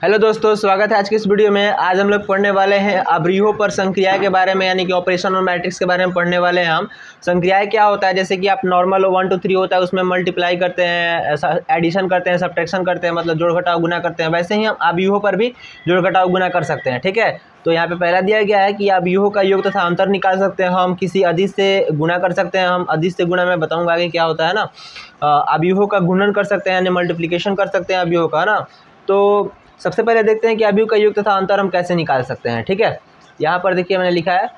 Hello दोस्तों, स्वागत है आज की इस वीडियो में। आज हम लोग पढ़ने वाले हैं अवरोह पर संक्रियाएं के बारे में, यानी कि ऑपरेशन और मैट्रिक्स के बारे में पढ़ने वाले हैं हम। संक्रियाएं क्या होता है, जैसे कि आप नॉर्मल 1 2 3 होता है उसमें मल्टीप्लाई करते हैं, एडिशन करते हैं, सब्ट्रैक्शन करते हैं, मतलब जोड़ घटाव गुना करते हैं। वैसे ही हम अवरोह पर भी जोड़ घटाव गुना कर सकते हैं। ठीक है, तो यहाँ पे पहला दिया गया है कि अवरोह का योग तथा अंतर निकाल सकते हैं। हम किसी अदिश से गुना कर सकते हैं। हम अदिश से गुना मैं बताऊँगा आगे क्या होता है ना। अवरोह का गुणन कर सकते हैं, यानी मल्टीप्लिकेशन कर सकते हैं अवरोह का ना। तो सबसे पहले देखते हैं कि अवरोह का योग तथा अंतर हम कैसे निकाल सकते हैं। ठीक है, यहाँ पर देखिए मैंने लिखा है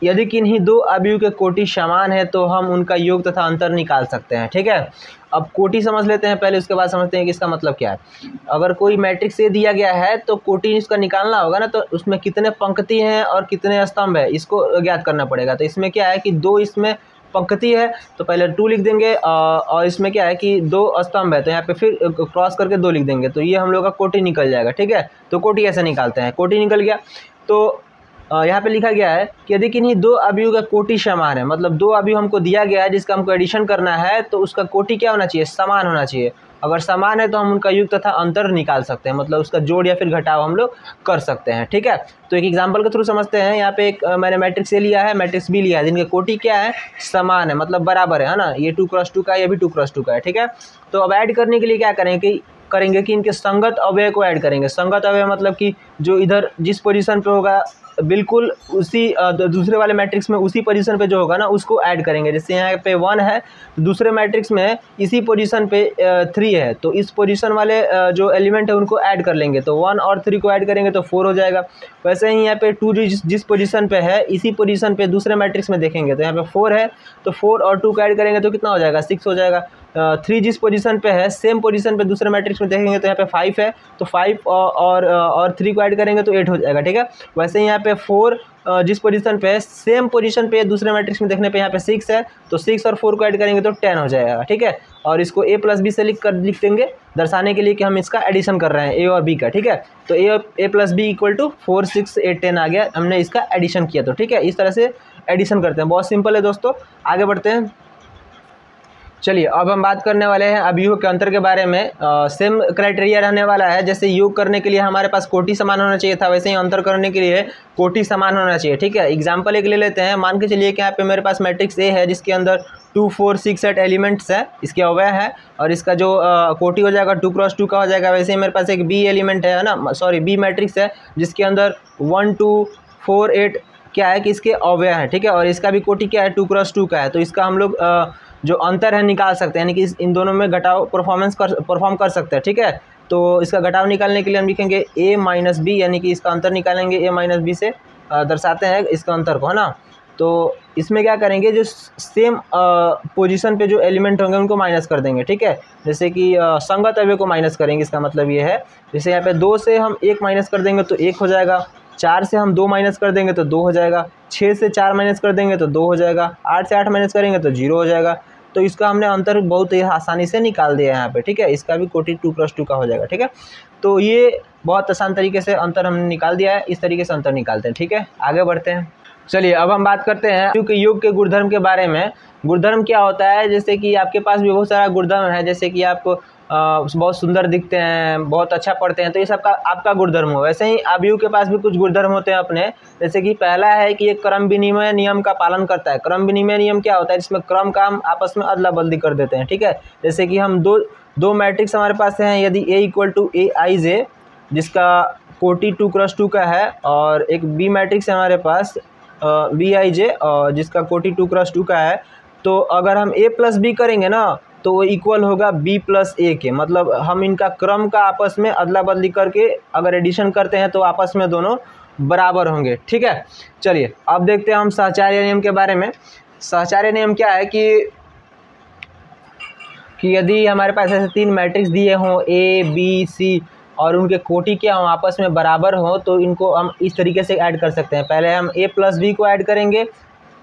यदि किन्हीं दो अवरोह के कोटि समान है तो हम उनका योग तथा अंतर निकाल सकते हैं। ठीक है, अब कोटि समझ लेते हैं पहले, उसके बाद समझते हैं कि इसका मतलब क्या है। अगर कोई मैट्रिक्स ए दिया गया है तो कोटि इसका निकालना होगा ना, तो उसमें कितने पंक्ति हैं और कितने स्तंभ है इसको ज्ञात करना पड़ेगा। तो इसमें क्या है कि दो इसमें पंक्ति है तो पहले 2 लिख देंगे, और इसमें क्या है कि 2 स्तंभ है तो यहाँ पे फिर क्रॉस करके 2 लिख देंगे, तो ये हम लोग का कोटि निकल जाएगा। ठीक है, तो कोटि ऐसे निकालते हैं। कोटि निकल गया तो यहाँ पे लिखा गया है कि यदि किन्हीं दो अवयव का कोटि समान है, मतलब दो अवयव हमको दिया गया है जिसका हमको एडिशन करना है, तो उसका कोटि क्या होना चाहिए, समान होना चाहिए। अगर समान है तो हम उनका योग तथा अंतर निकाल सकते हैं, मतलब उसका जोड़ या फिर घटाव हम लोग कर सकते हैं। ठीक है, तो एक एग्जांपल के थ्रू समझते हैं। यहाँ पे एक मैंने मैट्रिक्स ए लिया है, मैट्रिक्स बी लिया है, जिनके कोटि क्या है, समान है, मतलब बराबर है ना। ये 2 क्रॉस 2 का है, ये भी 2 क्रॉस 2 का है। ठीक है, तो अब ऐड करने के लिए क्या करेंगे कि इनके संगत अवयव को ऐड करेंगे। संगत अवयव मतलब कि जो इधर जिस पोजीशन पे होगा बिल्कुल उसी दूसरे वाले मैट्रिक्स में उसी पोजीशन पे जो होगा ना उसको ऐड करेंगे। जैसे यहाँ पे 1 है, दूसरे मैट्रिक्स में इसी पोजीशन पे 3 है, तो इस पोजीशन वाले जो एलिमेंट है उनको ऐड कर लेंगे। तो 1 और 3 को ऐड करेंगे तो 4 हो जाएगा। वैसे ही यहाँ पे 2 जिस पोजीशन पे है इसी पोजीशन पे दूसरे मैट्रिक्स में देखेंगे तो यहाँ पे 4 है, तो 4 और 2 को ऐड करेंगे तो कितना हो जाएगा, 6 हो जाएगा। 3 जिस पोजीशन पे है सेम पोजीशन पे दूसरे मैट्रिक्स में देखेंगे तो यहाँ पे 5 है, तो 5 और 3 को ऐड करेंगे तो 8 हो जाएगा। ठीक है, वैसे ही यहाँ पे 4 जिस पोजीशन पे है सेम पोजीशन पे दूसरे मैट्रिक्स में देखने पे यहाँ पे 6 है, तो 6 और 4 को ऐड करेंगे तो 10 हो जाएगा। ठीक है, और इसको a प्लस बी से लिख देंगे दर्शाने के लिए कि हम इसका एडिशन कर रहे हैं a और b का। ठीक है, तो a plus B equal to 4 6 8 10 आ गया, हमने इसका एडिशन किया। तो ठीक है, इस तरह से एडिशन करते हैं। बहुत सिंपल है दोस्तों, आगे बढ़ते हैं। चलिए अब हम बात करने वाले हैं अवयव के अंतर के बारे में। सेम क्राइटेरिया रहने वाला है, जैसे योग करने के लिए हमारे पास कोटि समान होना चाहिए था, वैसे ही अंतर करने के लिए कोटि समान होना चाहिए। ठीक है, एग्जांपल एक ले लेते हैं। मान के चलिए कि यहाँ पे मेरे पास मैट्रिक्स ए है जिसके अंदर 2 4 6 8 एलिमेंट्स है, इसके अवयव है, और इसका जो कोटि हो जाएगा 2 क्रॉस 2 का हो जाएगा। वैसे ही मेरे पास एक बी एलिमेंट है ना, सॉरी बी मैट्रिक्स है जिसके अंदर 1 2 4 8 क्या है कि इसके अवयव है। ठीक है, और इसका भी कोटि क्या है, 2 क्रॉस 2 का है, तो इसका हम लोग जो अंतर है निकाल सकते हैं, यानी कि इन दोनों में घटाव परफॉर्म कर सकते हैं। ठीक है, तो इसका घटाव निकालने के लिए हम लिखेंगे a माइनस बी, यानी कि इसका अंतर निकालेंगे a माइनस बी से दर्शाते हैं इसका अंतर को, है ना। तो इसमें क्या करेंगे, जो सेम पोजीशन पे जो एलिमेंट होंगे उनको माइनस कर देंगे। ठीक है, जैसे कि संगत अवयव को माइनस करेंगे, इसका मतलब ये है जैसे यहाँ पे 2 से हम 1 माइनस कर देंगे तो 1 हो जाएगा, 4 से हम 2 माइनस कर देंगे तो 2 हो जाएगा, 6 से 4 माइनस कर देंगे तो 2 हो जाएगा, 8 से 8 माइनस करेंगे तो 0 हो जाएगा। तो इसका हमने अंतर बहुत ही आसानी से निकाल दिया यहाँ पे। ठीक है, इसका भी कोटि 2 क्रॉस 2 का हो जाएगा। ठीक है, तो ये बहुत आसान तरीके से अंतर हमने निकाल दिया है। इस तरीके से अंतर निकालते हैं। ठीक है, आगे बढ़ते हैं। चलिए अब हम बात करते हैं क्योंकि योग के गुणधर्म के बारे में। गुणधर्म क्या होता है, जैसे कि आपके पास भी बहुत सारा गुणधर्म है, जैसे कि आप बहुत सुंदर दिखते हैं, बहुत अच्छा पढ़ते हैं, तो ये सब का आपका गुणधर्म हो। वैसे ही अवयव के पास भी कुछ गुणधर्म होते हैं अपने, जैसे कि पहला है कि ये क्रम विनिमय नियम का पालन करता है। क्रम विनिमय नियम क्या होता है, जिसमें क्रम का हम आपस में अदला बदली कर देते हैं। ठीक है, जैसे कि हम दो मैट्रिक्स हमारे पास हैं, यदि a इक्वल टू ए आई जे जिसका कोटि 2 क्रॉस 2 का है, और एक बी मैट्रिक्स है हमारे पास बी आई जे जिसका कोटि 2 क्रॉस 2 का है, तो अगर हम a प्लस बी करेंगे ना तो वो इक्वल होगा b प्लस ए के। मतलब हम इनका क्रम का आपस में अदला बदली करके अगर एडिशन करते हैं तो आपस में दोनों बराबर होंगे। ठीक है, चलिए अब देखते हैं हम सहचार्य नियम के बारे में। सहचार्य नियम क्या है कि यदि हमारे पास ऐसे 3 मैट्रिक्स दिए हों a b c और उनके कोटि क्या हों आपस में बराबर हों, तो इनको हम इस तरीके से ऐड कर सकते हैं। पहले हम a प्लस बी को ऐड करेंगे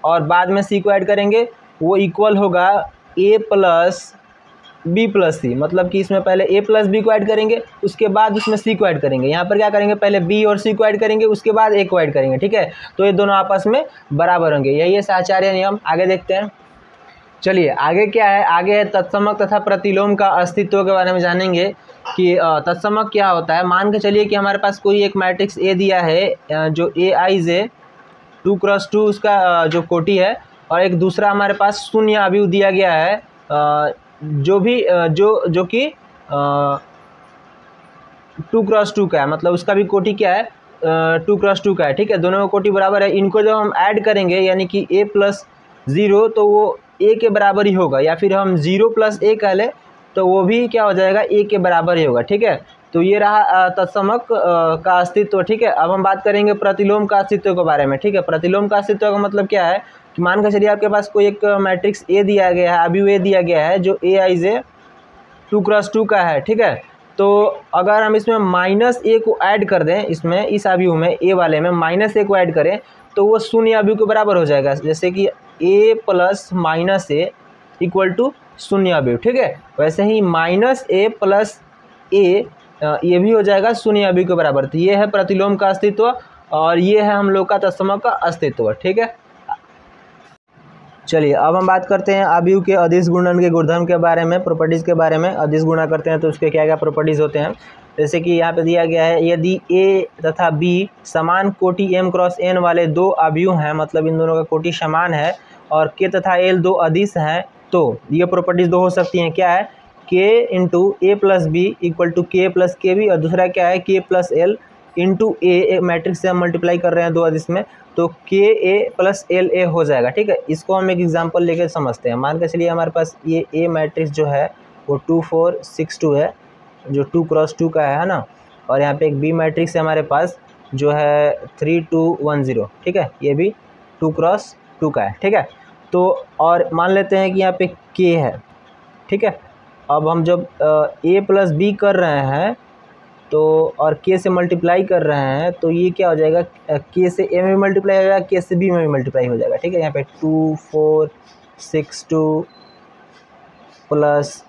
और बाद में c को ऐड करेंगे, वो इक्वल होगा a प्लस बी प्लस सी। मतलब कि इसमें पहले a प्लस बी को ऐड करेंगे, उसके बाद उसमें c को ऐड करेंगे। यहाँ पर क्या करेंगे, पहले b और c को ऐड करेंगे, उसके बाद a को ऐड करेंगे। ठीक है, तो ये दोनों आपस में बराबर होंगे। यही है सहचार्य नियम। आगे देखते हैं। चलिए आगे क्या है, आगे है तत्समक तथा प्रतिलोम का अस्तित्व के बारे में जानेंगे कि तत्समक क्या होता है। मान के चलिए कि हमारे पास कोई एक मैट्रिक्स ए दिया है जो AI 2x2 उसका जो कोटि है, और एक दूसरा हमारे पास शून्य अवयव दिया गया है जो भी जो कि 2x2 का है, मतलब उसका भी कोटि क्या है 2x2 का है। ठीक है, दोनों का कोटि बराबर है। इनको जब हम ऐड करेंगे यानी कि a+0 तो वो a के बराबर ही होगा, या फिर हम 0+a कह लें तो वो भी क्या हो जाएगा a के बराबर ही होगा। ठीक है, तो ये रहा तत्समक का अस्तित्व। ठीक है, अब हम बात करेंगे प्रतिलोम का अस्तित्व के बारे में। ठीक है, प्रतिलोम का अस्तित्व का मतलब क्या है कि मान के चलिए आपके पास कोई एक मैट्रिक्स ए दिया गया है, अभी ए दिया गया है जो AI 2x2 का है। ठीक है, तो अगर हम इसमें -a को ऐड कर दें, इसमें इस अवयव में a वाले में -a को ऐड करें तो वो शून्य अवयव के बराबर हो जाएगा, जैसे कि a + -a = शून्य अवयव। ठीक है, वैसे ही -a + a ये भी हो जाएगा शून्य अवयव के बराबर। तो ये है प्रतिलोम का अस्तित्व और ये है हम लोग का तत्समक का अस्तित्व। ठीक है, चलिए अब हम बात करते हैं अवयव के अदिश गुणन के गुणधर्म के बारे में, प्रॉपर्टीज़ के बारे में। अदिश गुणा करते हैं तो उसके क्या क्या प्रॉपर्टीज़ होते हैं, जैसे कि यहाँ पे दिया गया है यदि a तथा b समान कोटि m × n वाले दो अवयव हैं, मतलब इन दोनों का कोटि समान है, और k तथा l दो अदिश हैं, तो ये प्रॉपर्टीज़ दो हो सकती हैं। क्या है, k × a + b = k + kb, और दूसरा क्या है k + l × a मैट्रिक्स से हम मल्टीप्लाई कर रहे हैं दो अदिश में, तो KA + LA हो जाएगा। ठीक है, इसको हम एक एग्जांपल लेकर समझते हैं। मान के चलिए हमारे पास ये A मैट्रिक्स जो है वो 2 4 6 2 है, जो 2x2 का है ना, और यहाँ पे एक B मैट्रिक्स है हमारे पास जो है 3 2 1 0। ठीक है, ये भी 2x2 का है। ठीक है, तो और मान लेते हैं कि यहाँ पे K है। ठीक है, अब हम जब A + B कर रहे हैं तो और k से मल्टीप्लाई कर रहे हैं तो ये क्या हो जाएगा, k से a में मल्टीप्लाई हो जाएगा, k से b में भी मल्टीप्लाई हो जाएगा। ठीक है, यहाँ पे 2 4 6 2 +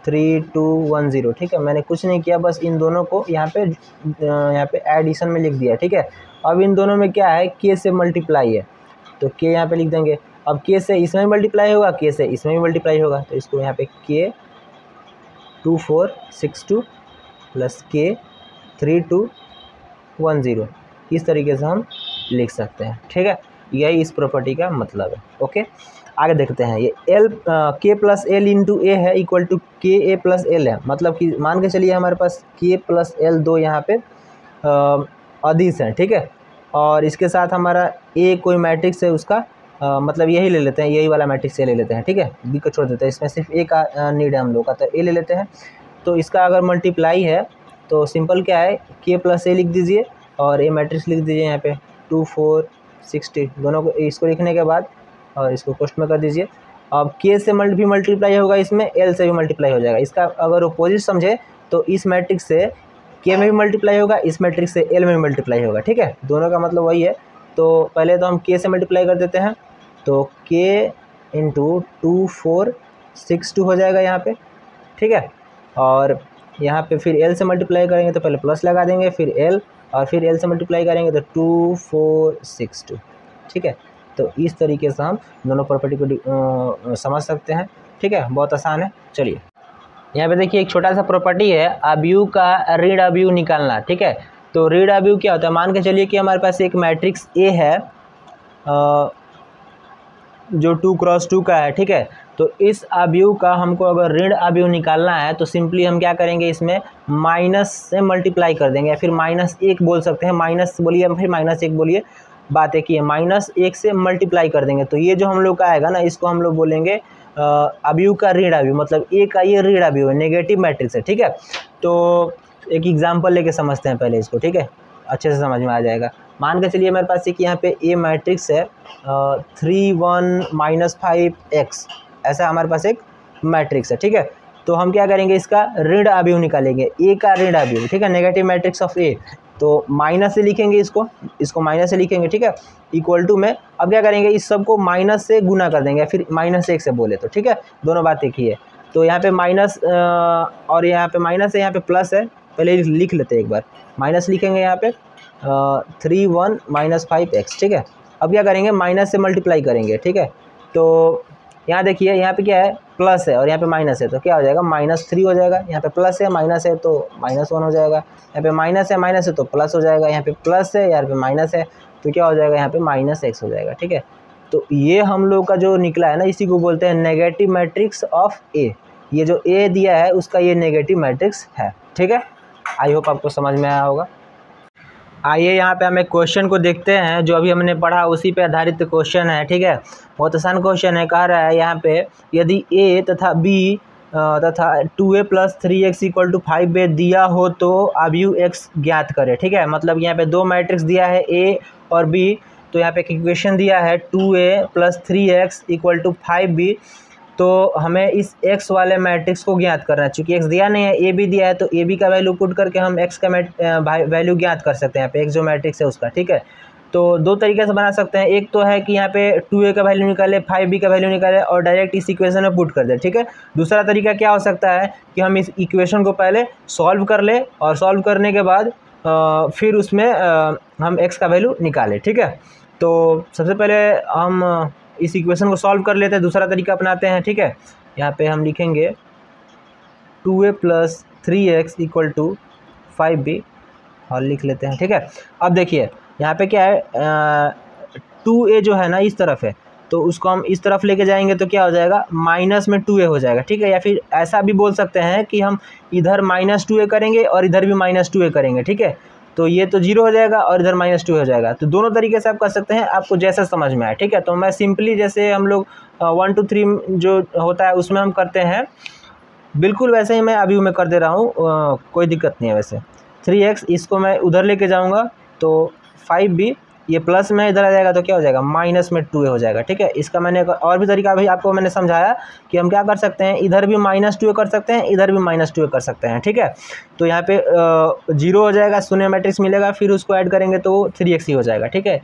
3 2 1 0। ठीक है, मैंने कुछ नहीं किया, बस इन दोनों को यहाँ पे एडिशन में लिख दिया। ठीक है, अब इन दोनों में क्या है, k से मल्टीप्लाई है तो k यहाँ पे लिख देंगे। अब k से इसमें मल्टीप्लाई होगा, k से इसमें भी मल्टीप्लाई होगा, तो इसको यहाँ पे k 2 4 6 2 + k 3 2 1 0 इस तरीके से हम लिख सकते हैं। ठीक है, यही इस प्रॉपर्टी का मतलब है। ओके, आगे देखते हैं। ये k + l × a है = ka + l है, मतलब कि मान के चलिए हमारे पास k + l दो यहाँ पे अदिश हैं। ठीक है, और इसके साथ हमारा a कोई मैट्रिक्स है उसका मतलब यही ले लेते हैं, यही वाला मैट्रिक्स ले लेते हैं। ठीक है, b को छोड़ देते हैं, इसमें सिर्फ a का नीड है हम लोग का, तो a ले लेते हैं। तो इसका अगर मल्टीप्लाई है तो सिंपल क्या है, k + a लिख दीजिए और a मैट्रिक्स लिख दीजिए यहाँ पे 2 4 6 2, दोनों को इसको लिखने के बाद और इसको कोष्ठ में कर दीजिए। अब k से भी मल्टीप्लाई होगा, इसमें l से भी मल्टीप्लाई हो जाएगा। इसका अगर अपोजिट समझे तो इस मैट्रिक्स से k में भी मल्टीप्लाई होगा, इस मैट्रिक्स से l में भी मल्टीप्लाई होगा। ठीक है, दोनों का मतलब वही है। तो पहले तो हम k से मल्टीप्लाई कर देते हैं, तो k × 2 4 6 2 हो जाएगा यहाँ पे। ठीक है, और यहाँ पे फिर l से मल्टीप्लाई करेंगे तो पहले प्लस लगा देंगे, फिर l, और फिर l से मल्टीप्लाई करेंगे तो 2 4 6 2। ठीक है, तो इस तरीके से हम दोनों प्रॉपर्टी को समझ सकते हैं। ठीक है, बहुत आसान है। चलिए यहाँ पे देखिए एक छोटा सा प्रॉपर्टी है, अवयव का ऋण अवयव निकालना। ठीक है, तो ऋण अवयव क्या होता है, मान के चलिए कि हमारे पास एक मैट्रिक्स A है जो 2x2 का है। ठीक है, तो इस अवयव का हमको अगर ऋण अवयव निकालना है तो सिंपली हम क्या करेंगे, इसमें माइनस से मल्टीप्लाई कर देंगे, या फिर -1 बोल सकते हैं, माइनस बोलिए फिर -1 बोलिए, बात एक ही है, -1 से मल्टीप्लाई कर देंगे। तो ये जो हम लोग का आएगा ना, इसको हम लोग बोलेंगे अवयव का ऋण अवयव, मतलब A का ये ऋण अवयव है, नेगेटिव मैट्रिक्स है। ठीक है, तो एक एग्जाम्पल लेके समझते हैं पहले इसको। ठीक है, अच्छे से समझ में आ जाएगा। मान के चलिए मेरे पास एक यहाँ पे A मैट्रिक्स है 3 1 -5x, ऐसा हमारे पास एक मैट्रिक्स है। ठीक है, तो हम क्या करेंगे, इसका ऋण अवयव निकालेंगे, A का ऋण अवयव। ठीक है, नेगेटिव मैट्रिक्स ऑफ A, तो माइनस से लिखेंगे, इसको माइनस से लिखेंगे। ठीक है, = में अब क्या करेंगे, इस सब को माइनस से गुना कर देंगे, फिर -1 से बोले तो। ठीक है, दोनों बात एक ही है। तो यहाँ पे माइनस और यहाँ पे माइनस है, यहाँ पे प्लस है, पहले लिख लेते हैं एक बार। माइनस लिखेंगे यहाँ पे 3 1 -5x। ठीक है, अब क्या करेंगे, माइनस से मल्टीप्लाई करेंगे। ठीक है, तो यहाँ देखिए यहाँ पे क्या है, प्लस है और यहाँ पे माइनस है, तो क्या हो जाएगा, -3 हो जाएगा। यहाँ पे प्लस है माइनस है तो -1 हो जाएगा। यहाँ पे माइनस है तो प्लस हो जाएगा। यहाँ पे प्लस है, यहाँ पे माइनस है, तो क्या हो जाएगा, यहाँ पे -x हो जाएगा। ठीक है, तो ये हम लोग का जो निकला है ना, इसी को बोलते हैं नेगेटिव मैट्रिक्स ऑफ ए। ये जो ए दिया है उसका ये नेगेटिव मैट्रिक्स है। ठीक है, आई होप आपको समझ में आया होगा। आइए यहाँ पे हम एक क्वेश्चन को देखते हैं, जो अभी हमने पढ़ा उसी पे आधारित क्वेश्चन है। ठीक है, बहुत आसान क्वेश्चन है। कह रहा है यहाँ पे, यदि a तथा b तथा 2a + 3x = 5a दिया हो तो अवयव x ज्ञात करें। ठीक है, मतलब यहाँ पे दो मैट्रिक्स दिया है a और b, तो यहाँ पे एक इक्वेशन दिया है 2a + 3x = 5b, तो हमें इस x वाले मैट्रिक्स को ज्ञात करना है। चूँकि x दिया नहीं है, a भी दिया है, तो a b का वैल्यू पुट करके हम x का वैल्यू ज्ञात कर सकते हैं। यहाँ पे x जो मैट्रिक्स है उसका। ठीक है, तो दो तरीके से बना सकते हैं। एक तो है कि यहाँ पे 2a का वैल्यू निकाले, 5b का वैल्यू निकाले और डायरेक्ट इस इक्वेशन में पुट कर दे। ठीक है, दूसरा तरीका क्या हो सकता है कि हम इस इक्वेशन को पहले सॉल्व कर ले और सॉल्व करने के बाद फिर उसमें हम x का वैल्यू निकालें। ठीक है, तो सबसे पहले हम इस इक्वेशन को सॉल्व कर लेते हैं, दूसरा तरीका अपनाते हैं। ठीक है, यहाँ पे हम लिखेंगे 2a + 3x = 5b और लिख लेते हैं। ठीक है, अब देखिए यहाँ पे क्या है, 2a जो है ना इस तरफ है, तो उसको हम इस तरफ लेके जाएंगे तो क्या हो जाएगा, माइनस में 2a हो जाएगा। ठीक है, या फिर ऐसा भी बोल सकते हैं कि हम इधर -2a करेंगे और इधर भी -2a करेंगे। ठीक है, तो ये तो 0 हो जाएगा और इधर -2 हो जाएगा। तो दोनों तरीके से आप कर सकते हैं, आपको जैसा समझ में आए। ठीक है, तो मैं सिंपली जैसे हम लोग 1 2 3 जो होता है उसमें हम करते हैं, बिल्कुल वैसे ही मैं अभी मैं कर दे रहा हूँ, कोई दिक्कत नहीं है। वैसे 3x इसको मैं उधर लेके जाऊँगा तो 5b, ये प्लस में इधर आ जाएगा तो क्या हो जाएगा, माइनस में 2a हो जाएगा। ठीक है, इसका मैंने और भी तरीका अभी आपको मैंने समझाया कि हम क्या कर सकते हैं, इधर भी -2a कर सकते हैं, इधर भी -2a कर सकते हैं। ठीक है, तो यहाँ पे 0 हो जाएगा, शून्य मैट्रिक्स मिलेगा, फिर उसको ऐड करेंगे तो 3x ही हो जाएगा। ठीक है,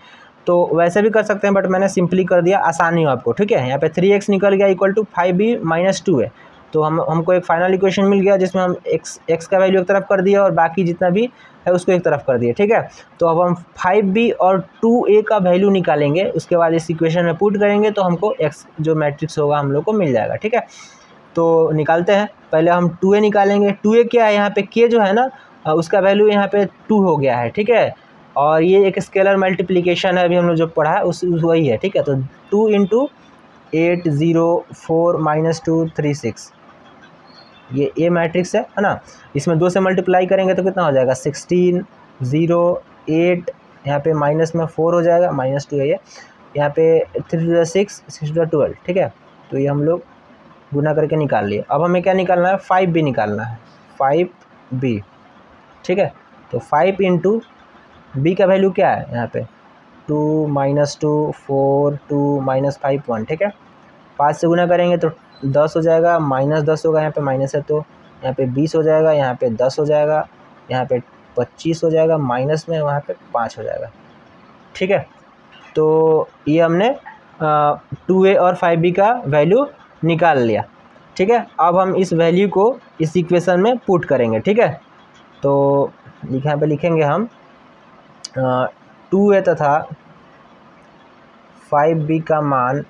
तो वैसे भी कर सकते हैं, बट मैंने सिंपली कर दिया, आसानी हो आपको। ठीक है, यहाँ पे 3x निकल गया = 5b - 2a, तो हमको एक फाइनल इक्वेशन मिल गया जिसमें हम x का वैल्यू एक तरफ कर दिया और बाकी जितना भी है उसको एक तरफ कर दिए। ठीक है, तो अब हम 5b और 2a का वैल्यू निकालेंगे, उसके बाद इस इक्वेशन में पुट करेंगे तो हमको x जो मैट्रिक्स होगा हम लोग को मिल जाएगा। ठीक है, तो निकालते हैं। पहले हम 2a निकालेंगे। 2a क्या है, यहाँ पे k जो है ना उसका वैल्यू यहाँ पे 2 हो गया है। ठीक है, और ये एक स्केलर मल्टीप्लिकेशन है, अभी हम लोग जो पढ़ा है उस वही है। ठीक है, तो 2 × 8 0 4 -2 3 6, ये ए मैट्रिक्स है ना। इसमें 2 से मल्टीप्लाई करेंगे तो कितना हो जाएगा, 16 0 8, यहाँ पे माइनस में 4 हो जाएगा, -2 है ये, यहाँ पे 3 6 6 12। ठीक है, तो ये हम लोग गुना करके निकाल लिए। अब हमें क्या निकालना है, 5b निकालना है, 5b। ठीक है, तो 5 × b का वैल्यू क्या है, यहाँ पे 2 -2 4 2 -5 1। ठीक है, 5 से गुना करेंगे तो 10 हो जाएगा, -10 होगा, यहाँ पे माइनस है तो यहाँ पे 20 हो जाएगा, यहाँ पे 10 हो जाएगा, यहाँ पे 25 हो जाएगा, माइनस में वहाँ पे 5 हो जाएगा। ठीक है, तो ये हमने 2a और 5b का वैल्यू निकाल लिया। ठीक है, अब हम इस वैल्यू को इस इक्वेशन में पुट करेंगे। ठीक है, तो यहाँ पे लिखेंगे हम 2a तथा 5b का मान,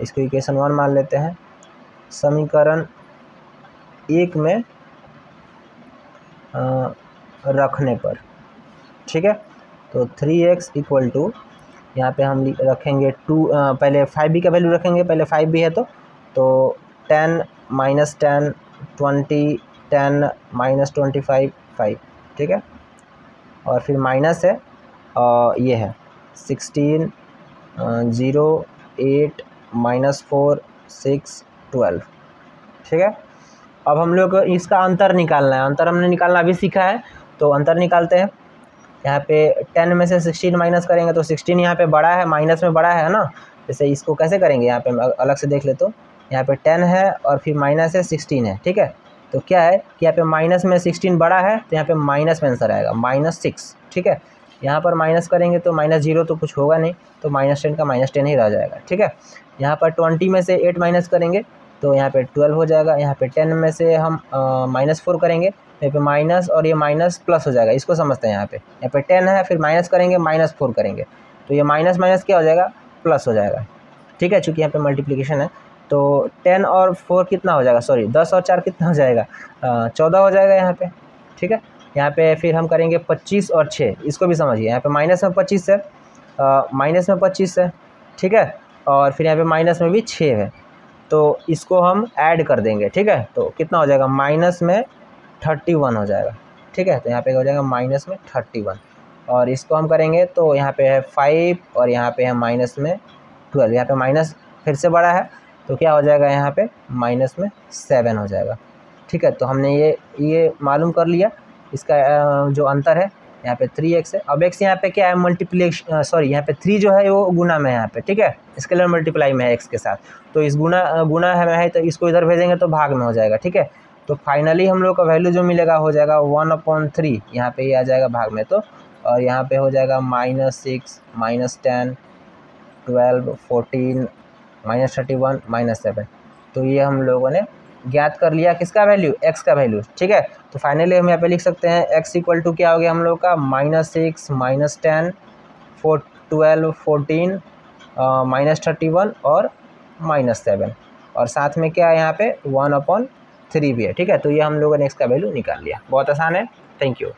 इसको इक्वेशन 1 मान लेते हैं, समीकरण 1 में रखने पर। ठीक है, तो 3x = यहाँ पे हम रखेंगे 2, पहले 5b का वैल्यू रखेंगे, पहले 5b है तो 10 - 10 20 10 - 25 5। ठीक है, और फिर माइनस है ये है 16 0 8 -4 6 12। ठीक है, अब हम लोग इसका अंतर निकालना है। अंतर हमने निकालना अभी सीखा है, तो अंतर निकालते हैं। यहाँ पे 10 में से 16 माइनस करेंगे तो 16 यहाँ पे बड़ा है, माइनस में बड़ा है ना। जैसे इसको कैसे करेंगे, यहाँ पे अलग से देख ले, तो यहाँ पे 10 है और फिर माइनस है 16 है। ठीक है, तो क्या है कि यहाँ पे माइनस में 16 बड़ा है, तो यहाँ पे माइनस में आंसर आएगा -6। ठीक है, यहाँ पर माइनस करेंगे तो -0 तो कुछ होगा नहीं, तो -10 का -10 ही रह जाएगा। ठीक है, यहाँ पर 20 में से 8 माइनस करेंगे तो यहाँ पे 12 हो जाएगा। यहाँ पे 10 में से हम -4 करेंगे, यहाँ पे माइनस और ये माइनस प्लस हो जाएगा। इसको समझते हैं, यहाँ पे 10 है, फिर माइनस करेंगे, -4 करेंगे, तो ये माइनस क्या हो जाएगा, प्लस हो जाएगा। ठीक है, चूँकि यहाँ पे मल्टीप्लिकेशन है। तो 10 और 4 कितना हो जाएगा, सॉरी 10 और 4 कितना हो जाएगा, 14 हो जाएगा यहाँ पे। ठीक है, यहाँ पे फिर हम करेंगे 25 और 6, इसको भी समझिए। यहाँ पे माइनस में 25 है, माइनस में 25 है, ठीक है, और फिर यहाँ पे माइनस में भी 6 है, तो इसको हम ऐड कर देंगे। ठीक है, तो कितना हो जाएगा, माइनस में 31 हो जाएगा। ठीक है, तो यहाँ पे हो जाएगा माइनस में 31, और इसको हम करेंगे तो यहाँ पे है 5 और यहाँ पे है माइनस में 12। यहाँ पे माइनस फिर से बड़ा है तो क्या हो जाएगा, यहाँ पे माइनस में 7 हो जाएगा। ठीक है, तो हमने ये मालूम कर लिया। इसका जो अंतर है यहाँ पे 3x है। अब x यहाँ पे क्या है, मल्टीप्लिकेशन, सॉरी यहाँ पे 3 जो है वो गुना में है यहाँ पे। ठीक है, स्केलर मल्टीप्लाई में है x के साथ, तो इस गुना है तो इसको इधर भेजेंगे तो भाग में हो जाएगा। ठीक है, तो फाइनली हम लोग का वैल्यू जो मिलेगा हो जाएगा 1/3, यहाँ पे ये आ जाएगा भाग में, तो और यहाँ पे हो जाएगा -6, -10, 12, 14, -31, -7। तो ये हम लोगों ने ज्ञात कर लिया किसका वैल्यू, x का वैल्यू। ठीक है, तो फाइनली हम यहाँ पे लिख सकते हैं x इक्वल टू क्या हो गया हम लोग का, -6, -10, 12, 14, -31 और -7, और साथ में क्या है यहाँ पे 1/3 भी है। ठीक है, तो ये हम लोगों ने x का वैल्यू निकाल लिया। बहुत आसान है। Thank you.